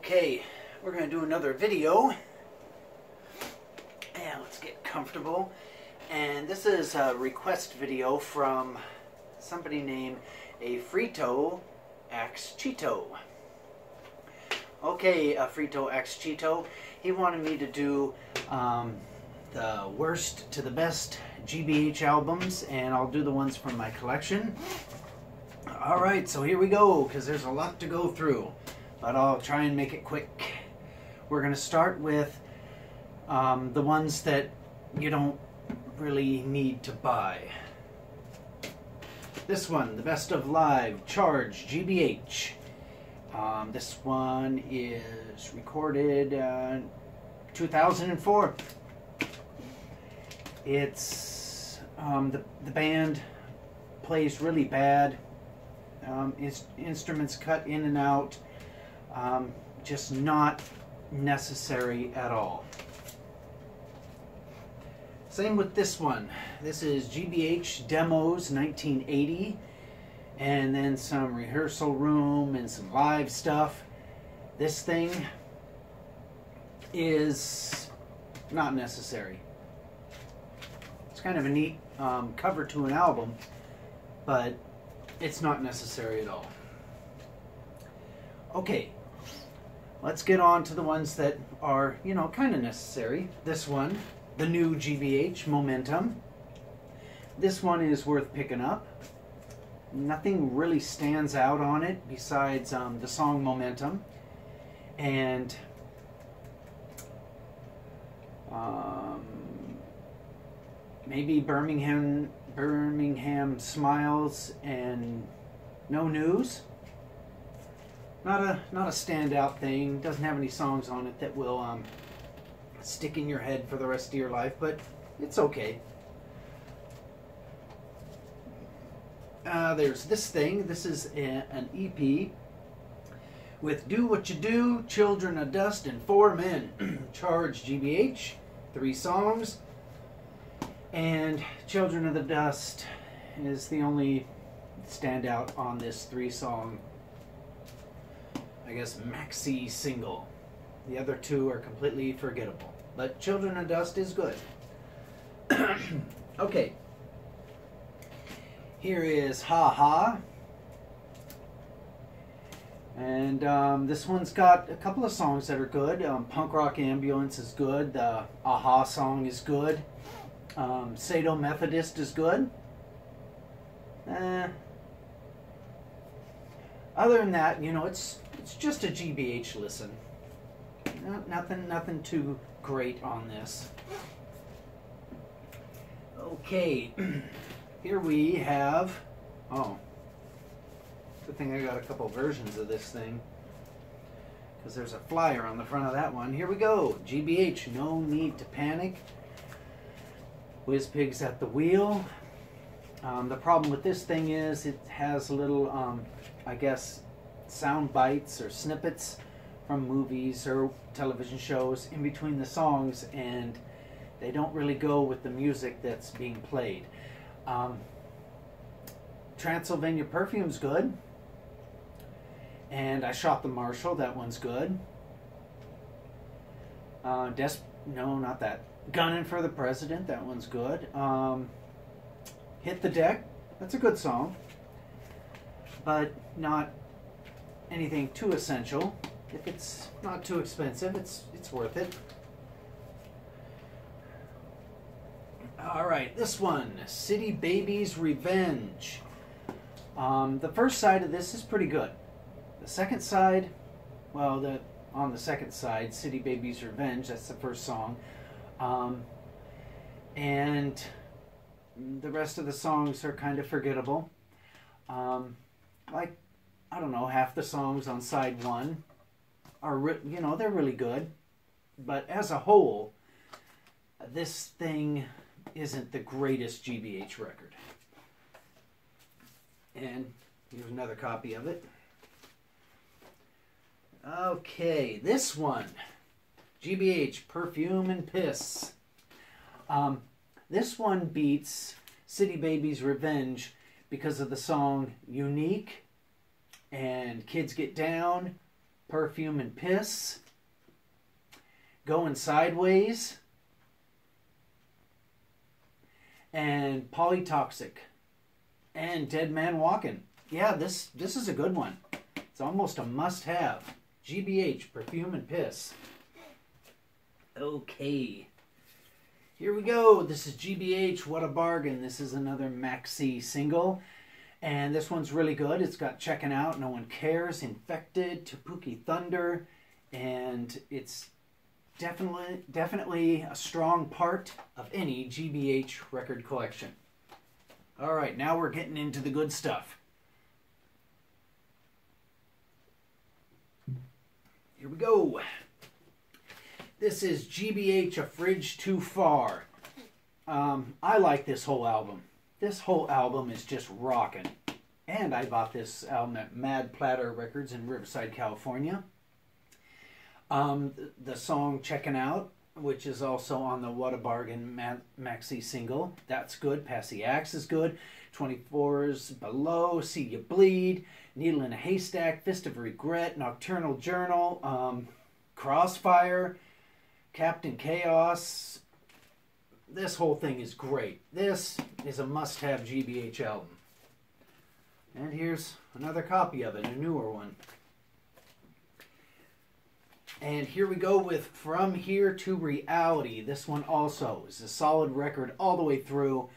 Okay, we're going to do another video. And let's get comfortable. And this is a request video from somebody named Frito X Cheeto. Okay, Frito X Cheeto, he wanted me to do the worst to the best G.B.H albums, and I'll do the ones from my collection. Alright, so here we go, because there's a lot to go through, but I'll try and make it quick. We're going to start with the ones that you don't really need to buy. This one, the Best of Live, Charge, G.B.H. This one is recorded 2004. It's the band plays really bad. Instruments cut in and out. Just not necessary at all. Same with this one. This is G.B.H. Demos 1980. And then some rehearsal room and some live stuff. This thing is not necessary. It's kind of a neat cover to an album, but it's not necessary at all. Okay, let's get on to the ones that are, you know, kind of necessary. This one, the new G.B.H. Momentum. This one is worth picking up. Nothing really stands out on it besides the song Momentum, and maybe Birmingham Smiles and No News. Not a standout thing. Doesn't have any songs on it that will stick in your head for the rest of your life, but it's okay. There's this thing. This is an EP with Do What You Do, Children of Dust, and Four Men. Charge, G.B.H. 3 songs. And Children of the Dust is the only standout on this 3-song, I guess, maxi single. The other 2 are completely forgettable. But Children of Dust is good. Okay. Here is Ha Ha. And this one's got a couple of songs that are good. Punk Rock Ambulance is good. The Aha song is good. Sado Methodist is good. Other than that, you know, it's just a G.B.H. listen. Nothing too great on this. Okay. Here we have, good thing I got a couple versions of this thing, because there's a flyer on the front of that one. Here we go, G.B.H. No Need to Panic. Whiz Pigs at the Wheel. The problem with this thing is it has little, I guess, sound bites or snippets from movies or television shows in between the songs, and they don't really go with the music that's being played. Transylvania Perfume's good, and I Shot the Marshal, that one's good. No, not that. Gunnin' for the President, that one's good. Hit the Deck, that's a good song, but not anything too essential. If it's not too expensive, it's worth it. Alright, this one, City Babies Revenge. The first side of this is pretty good. The second side, well, on the second side, City Babies Revenge, that's the first song. And the rest of the songs are kind of forgettable. Like, I don't know, half the songs on side 1 are, you know, they're really good. But as a whole, this thing isn't the greatest G.B.H. record. And here's another copy of it. Okay, this one, G.B.H. Perfume and Piss. This one beats City Babies Revenge because of the song Unique and Kids Get Down, Perfume and Piss, Going Sideways, and Polytoxic, and Dead Man Walking. Yeah, this is a good one. It's almost a must-have. G.B.H, Perfume and Piss. Okay. Here we go. This is G.B.H, What a Bargain. This is another maxi single. And this one's really good. It's got Checking Out, No One Cares, Infected, Tapuki Thunder. And it's definitely a strong part of any G.B.H record collection. All right, now we're getting into the good stuff. Here we go. This is G.B.H, A Fridge Too Far. I like this whole album. This whole album is just rocking. And I bought this album at Mad Platter Records in Riverside, California. The song Checking Out, which is also on the What a Bargain maxi single, that's good. Pass the Axe is good. 24's Below, See You Bleed, Needle in a Haystack, Fist of Regret, Nocturnal Journal, Crossfire, Captain Chaos. This whole thing is great. This is a must-have G.B.H album. And here's another copy of it, a newer one. And here we go with From Here to Reality. This one also is a solid record all the way through.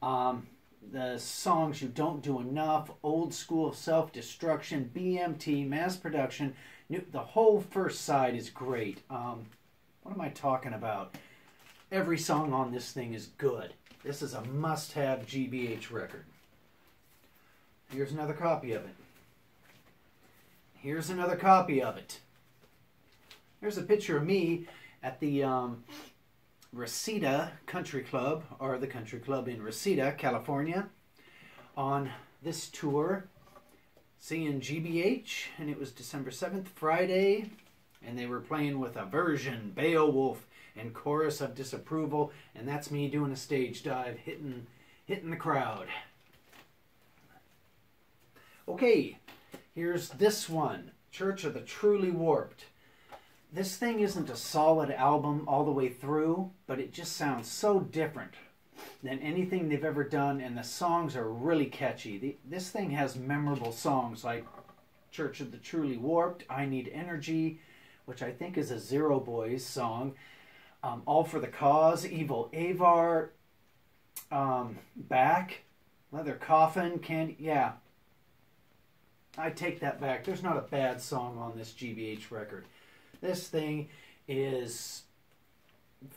The songs You Don't Do Enough, Old School Self-Destruction, BMT, Mass Production. The whole first side is great. What am I talking about? Every song on this thing is good. This is a must-have G.B.H record. Here's another copy of it. Here's another copy of it. Here's a picture of me at the Reseda Country Club, or the country club in Reseda, California, on this tour, seeing G.B.H, and it was December 7th, Friday, and they were playing with Aversion, Beowulf, and Chorus of Disapproval, and that's me doing a stage dive, hitting the crowd. Okay, here's this one, Church of the Truly Warped. This thing isn't a solid album all the way through, but it just sounds so different than anything they've ever done, and the songs are really catchy. This thing has memorable songs like Church of the Truly Warped, I Need Energy, which I think is a Zero Boys song, All for the Cause, Evil Avar, Back, Leather Coffin, Candy, yeah. I take that back. There's not a bad song on this G.B.H record. This thing is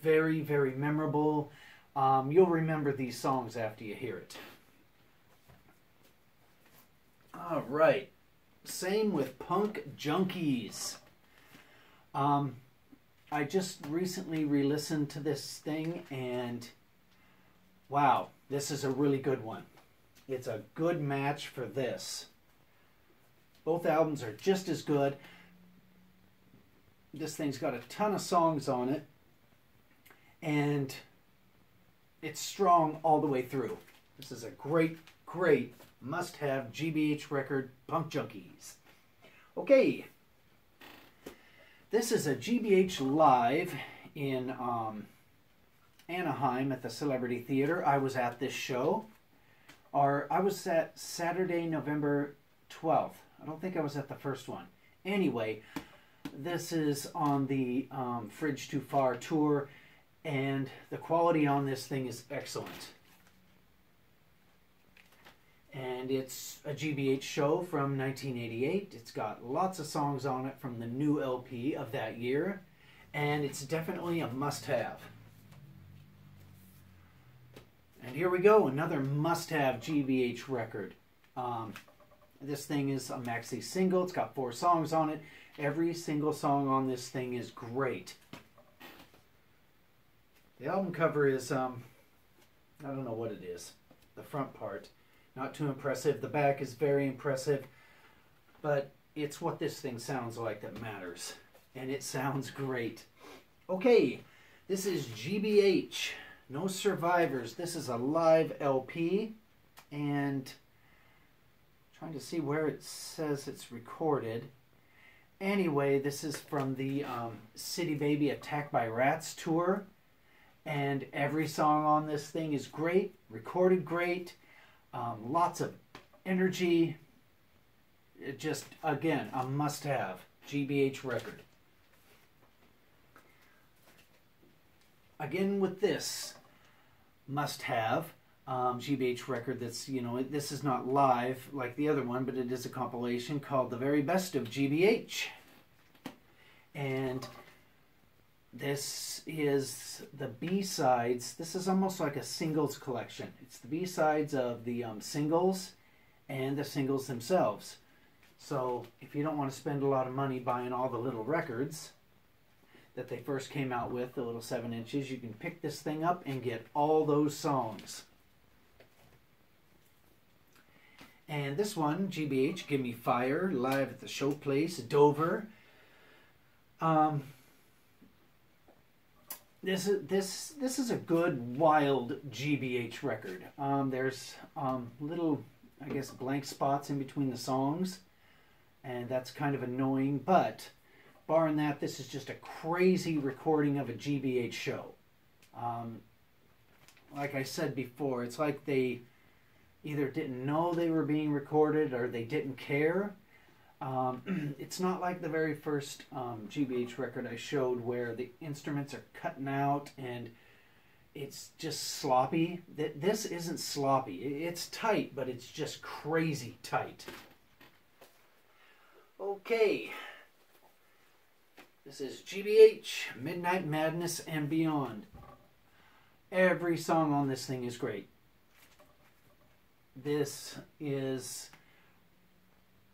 very, very memorable. You'll remember these songs after you hear it. All right. Same with Punk Junkies. I just recently re-listened to this thing, and wow, this is a really good one. It's a good match for this. Both albums are just as good. This thing's got a ton of songs on it, and it's strong all the way through. This is a great, great must-have G.B.H record, Punk Junkies. Okay, this is a G.B.H live in Anaheim at the Celebrity Theater. I was at this show, or I was at Saturday, November 12th. I don't think I was at the first one. Anyway, this is on the Fridge Too Far tour, and the quality on this thing is excellent. And it's a G.B.H show from 1988. It's got lots of songs on it from the new LP of that year, and it's definitely a must-have. And here we go, another must-have G.B.H record. This thing is a maxi single. It's got 4 songs on it. Every single song on this thing is great. The album cover is, I don't know what it is. The front part, not too impressive. The back is very impressive. But it's what this thing sounds like that matters. And it sounds great. Okay, this is G.B.H. No Survivors. This is a live LP. And trying to see where it says it's recorded. Anyway, this is from the City Baby Attacked by Rats tour. And every song on this thing is great, recorded great, lots of energy. It just, again, a must-have G.B.H. record. Again with this must-have G.B.H. record that's, you know, this is not live like the other one, but it is a compilation called The Very Best of G.B.H. And this is the B-sides. This is almost like a singles collection. It's the B-sides of the singles and the singles themselves. So if you don't want to spend a lot of money buying all the little records that they first came out with, the little 7 inches, you can pick this thing up and get all those songs. And this one, G.B.H. Give Me Fire, live at the Showplace, Dover. This is a good, wild G.B.H. record. There's little, I guess, blank spots in between the songs, and that's kind of annoying, but barring that, this is just a crazy recording of a G.B.H. show. Like I said before, it's like they either didn't know they were being recorded or they didn't care. It's not like the very first G.B.H. record I showed where the instruments are cutting out and it's just sloppy. This isn't sloppy. It's tight, but it's just crazy tight. Okay. This is G.B.H. Midnight Madness and Beyond. Every song on this thing is great. This is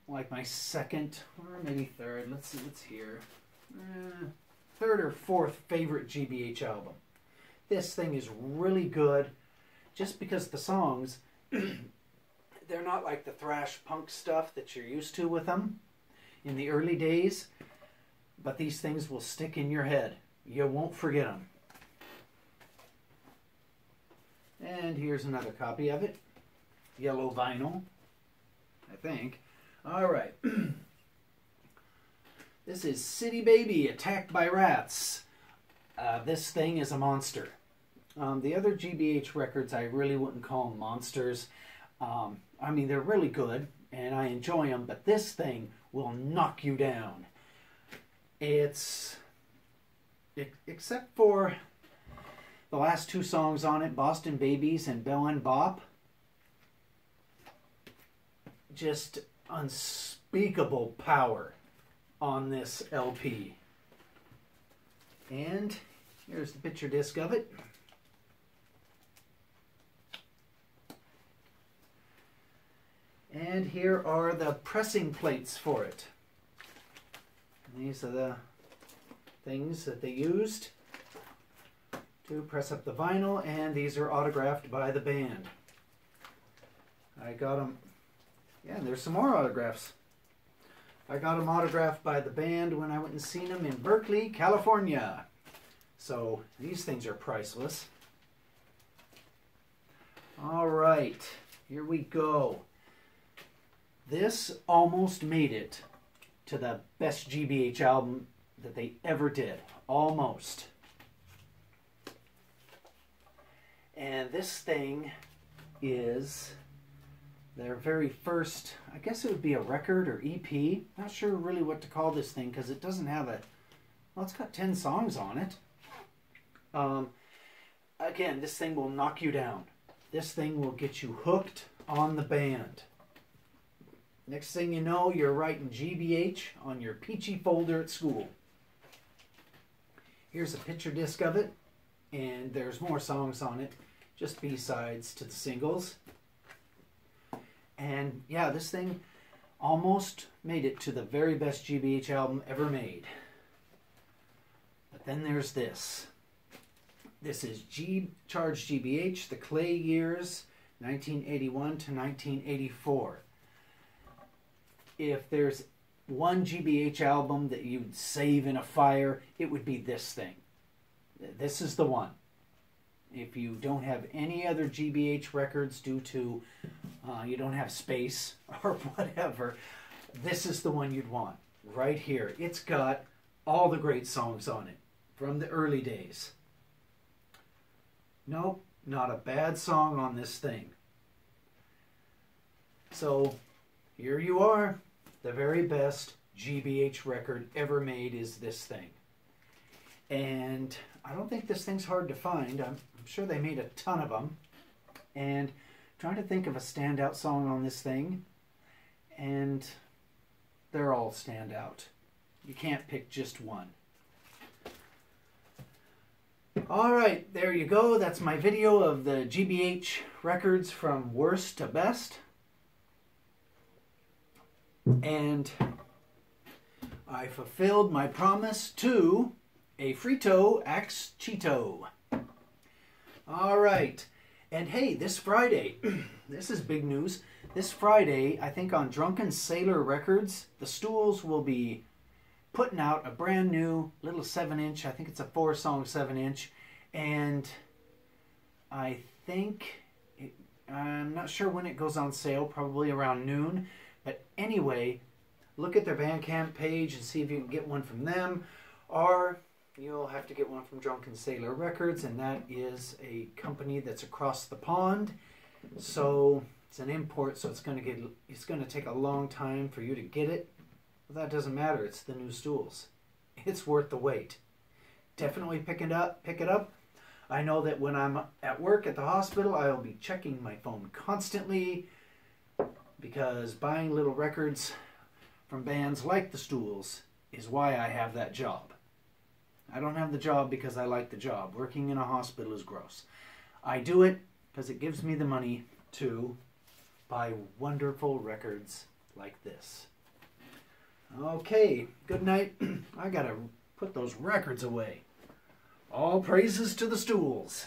like my second or maybe third, let's hear, third or fourth favorite G.B.H. album. This thing is really good just because the songs, they're not like the thrash punk stuff that you're used to with them in the early days, but these things will stick in your head. You won't forget them. And here's another copy of it. Yellow vinyl, I think. All right. This is City Baby Attacked by Rats. This thing is a monster. The other G.B.H. records I really wouldn't call them monsters. I mean, they're really good and I enjoy them, but this thing will knock you down. It's, except for the last 2 songs on it, Boston Babies and Bell and Bop, just unspeakable power on this LP. And here's the picture disc of it. And here are the pressing plates for it. And these are the things that they used to press up the vinyl, and these are autographed by the band. I got them. Yeah, there's some more autographs. I got them autographed by the band when I went and seen them in Berkeley, California. So these things are priceless. All right, here we go. This almost made it to the best G.B.H. album that they ever did. Almost. And this thing is their very first, I guess it would be a record or EP. Not sure really what to call this thing because it doesn't have a, well, it's got 10 songs on it. Again, this thing will knock you down. This thing will get you hooked on the band. Next thing you know, you're writing G.B.H. on your peachy folder at school. Here's a picture disc of it, and there's more songs on it, just B-sides to the singles. And yeah, this thing almost made it to the very best G.B.H. album ever made. But then there's this. This is Charge G.B.H., The Clay Years, 1981 to 1984. If there's one G.B.H. album that you'd save in a fire, it would be this thing. This is the one. If you don't have any other G.B.H. records due to you don't have space or whatever, this is the one you'd want. right here. It's got all the great songs on it from the early days. Nope, not a bad song on this thing. So here you are. The very best G.B.H record ever made is this thing. And I don't think this thing's hard to find. I'm sure they made a ton of them. And I'm trying to think of a standout song on this thing. And they're all standout. You can't pick just one. Alright, there you go. That's my video of the G.B.H records from worst to best. And I fulfilled my promise to a Frito Axe Cheeto. Alright, and hey, this Friday, this is big news. This Friday, I think on Drunken Sailor Records, the Stools will be putting out a brand new little 7-inch. I think it's a 4-song 7-inch. And I think, I'm not sure when it goes on sale, probably around noon. But anyway, look at their Bandcamp page and see if you can get one from them. Or you'll have to get one from Drunken Sailor Records, and that is a company that's across the pond. So it's an import, so it's going to take a long time for you to get it. But that doesn't matter. It's the new Stools. It's worth the wait. Definitely pick it up. I know that when I'm at work at the hospital, I'll be checking my phone constantly, because buying little records from bands like the Stools is why I have that job. I don't have the job because I like the job. Working in a hospital is gross. I do it because it gives me the money to buy wonderful records like this. Okay, good night. I gotta put those records away. All praises to the Stools.